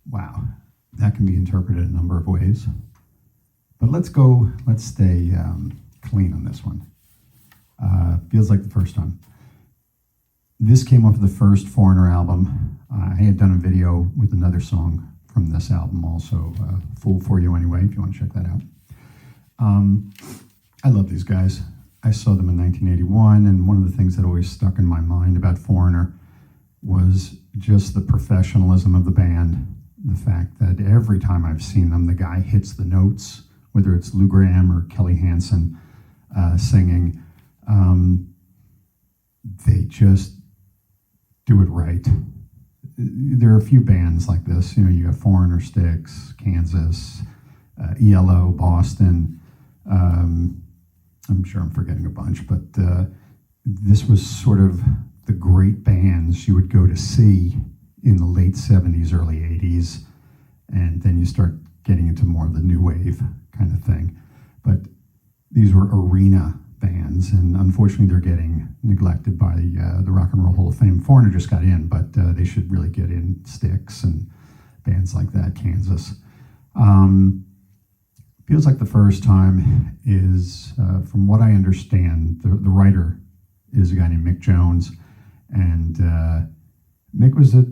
Wow, that can be interpreted a number of ways. But let's stay clean on this one. Feels like the first time. This came off of the first Foreigner album. I had done a video with another song from this album also, Fool For You Anyway, if you want to check that out. I love these guys. I saw them in 1981, and one of the things that always stuck in my mind about Foreigner was just the professionalism of the band. The fact that every time I've seen them, the guy hits the notes, whether it's Lou Gramm or Kelly Hansen singing. They just do it right. There are a few bands like this. You know, you got Foreigner, Styx, Kansas, ELO, Boston. I'm sure I'm forgetting a bunch, but this was sort of the great bands you would go to see in the late 70s, early 80s, and then you start getting into more of the new wave kind of thing. But these were arena bands, and unfortunately they're getting neglected by the Rock and Roll Hall of Fame. Foreigner just got in, but they should really get in. Styx and bands like that, Kansas. Feels like the first time is, from what I understand, the writer is a guy named Mick Jones, and Mick was a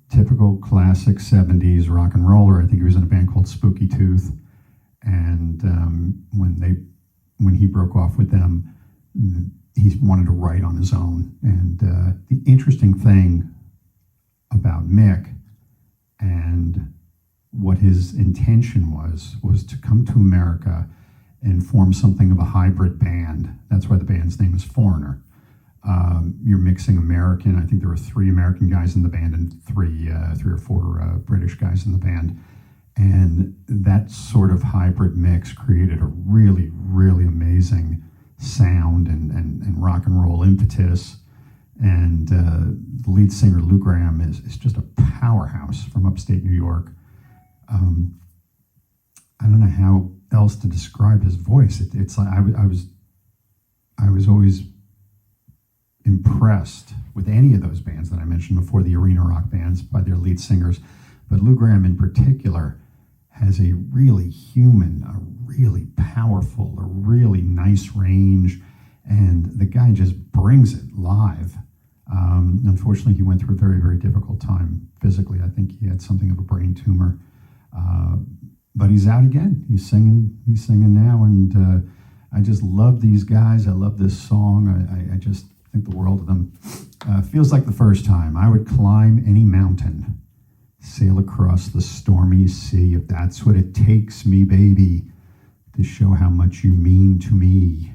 typical classic 70s rock and roller. I think he was in a band called Spooky Tooth, and when he broke off with them, he wanted to write on his own. And the interesting thing about Mick and what his intention was to come to America and form something of a hybrid band. That's why the band's name is Foreigner. You're mixing American. I think there were 3 American guys in the band and three or four British guys in the band. And that sort of hybrid mix created a really, really amazing sound and rock and roll impetus. And the lead singer, Lou Gramm, is just a powerhouse from upstate New York. I don't know how else to describe his voice. It's like I was always impressed with any of those bands that I mentioned before, the arena rock bands, by their lead singers. But Lou Gramm in particular has a really human, a really powerful, a really nice range, and the guy just brings it live. Unfortunately, he went through a very, very difficult time physically. I think he had something of a brain tumor. But he's out again. He's singing now, and I just love these guys. I love this song. I just think the world of them. Feels like the first time. I would climb any mountain, sail across the stormy sea, if that's what it takes, me baby, to show how much you mean to me.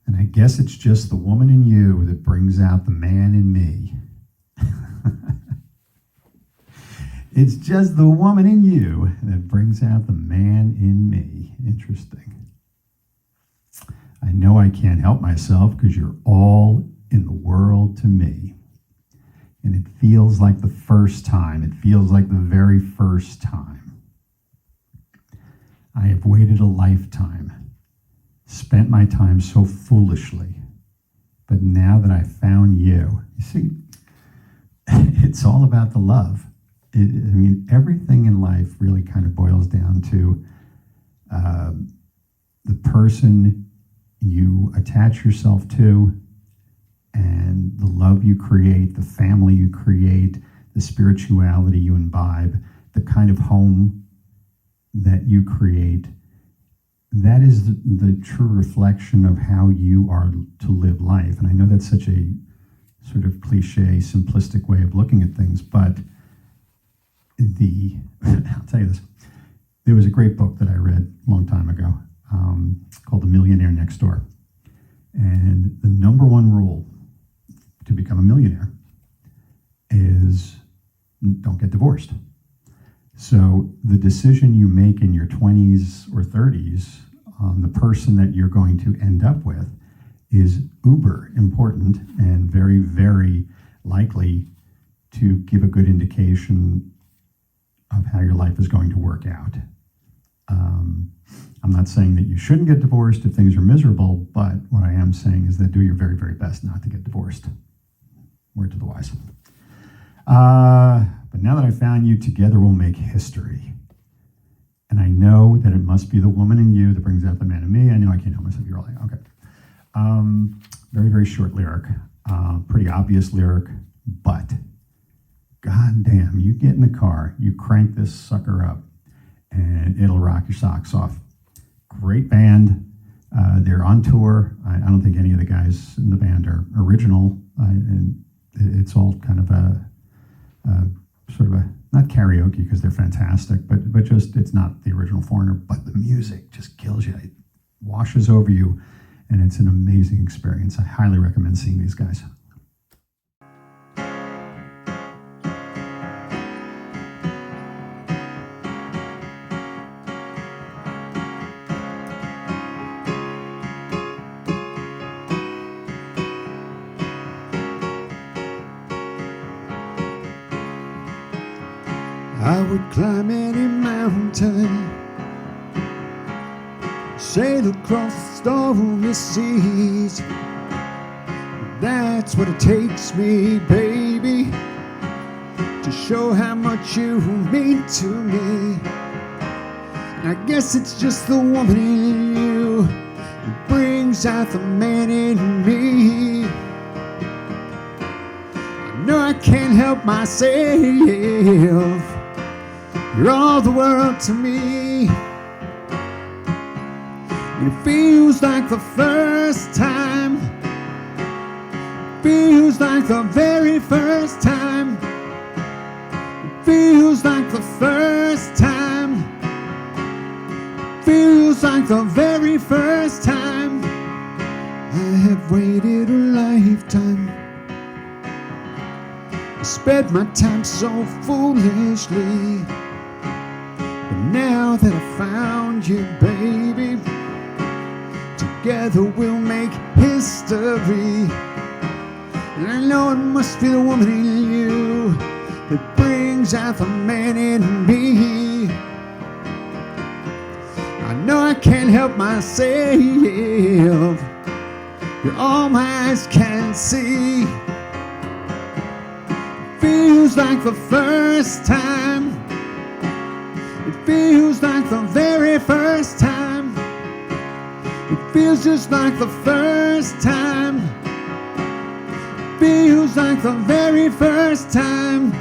And I guess it's just the woman in you that brings out the man in me. It's just the woman in you that brings out the man in me. Interesting. I know I can't help myself because you're all in the world to me. And it feels like the first time. It feels like the very first time. I have waited a lifetime, spent my time so foolishly. But now that I found you see, it's all about the love. Everything in life really kind of boils down to the person you attach yourself to, and the love you create, the family you create, the spirituality you imbibe, the kind of home that you create. That is the true reflection of how you are to live life. And I know that's such a sort of cliche, simplistic way of looking at things, but I'll tell you this. There was a great book that I read a long time ago called The Millionaire Next Door. And the number one rule to become a millionaire is don't get divorced. So the decision you make in your 20s or 30s on the person that you're going to end up with is uber important and very, very likely to give a good indication of how your life is going to work out. I'm not saying that you shouldn't get divorced if things are miserable, but what I am saying is that do your very, very best not to get divorced. Word to the wise. But now that I found you, together we'll make history. And I know that it must be the woman in you that brings out the man in me. I know I can't help myself. You're all like, okay. Very, very short lyric. Pretty obvious lyric, but god damn, you get in the car, you crank this sucker up, and it'll rock your socks off. Great band. They're on tour. I don't think any of the guys in the band are original, and it's all kind of a sort of a, not karaoke because they're fantastic, but just it's not the original Foreigner, but the music just kills you. It washes over you, and it's an amazing experience. I highly recommend seeing these guys. I would climb any mountain, sail across the stormy seas. That's what it takes me, baby, to show how much you mean to me. And I guess it's just the woman in you who brings out the man in me. I know I can't help myself. You're all the world to me. It feels like the first time. Feels like the very first time. It feels like the first time. Feels like the very first time. I have waited a lifetime. I spent my time so foolishly. But now that I found you, baby, together we'll make history. And I know it must be the woman in you that brings out the man in me. I know I can't help myself. You're all my eyes can see. Feels like the first time. It feels like the very first time. It feels just like the first time. Feels like the very first time.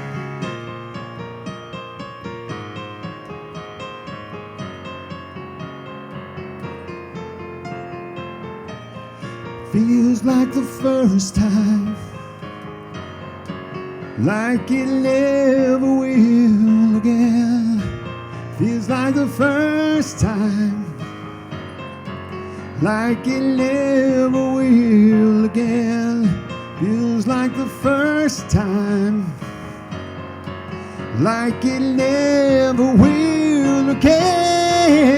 Feels like the first time. Like it never will again. Feels like the first time. Like it never will again. Feels like the first time. Like it never will again.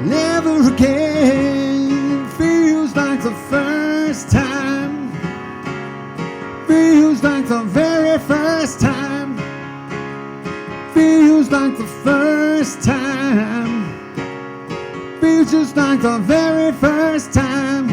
Never again. Feels like the first time. Feels like the very first time. Feels like the first time. Feels just like the very first time.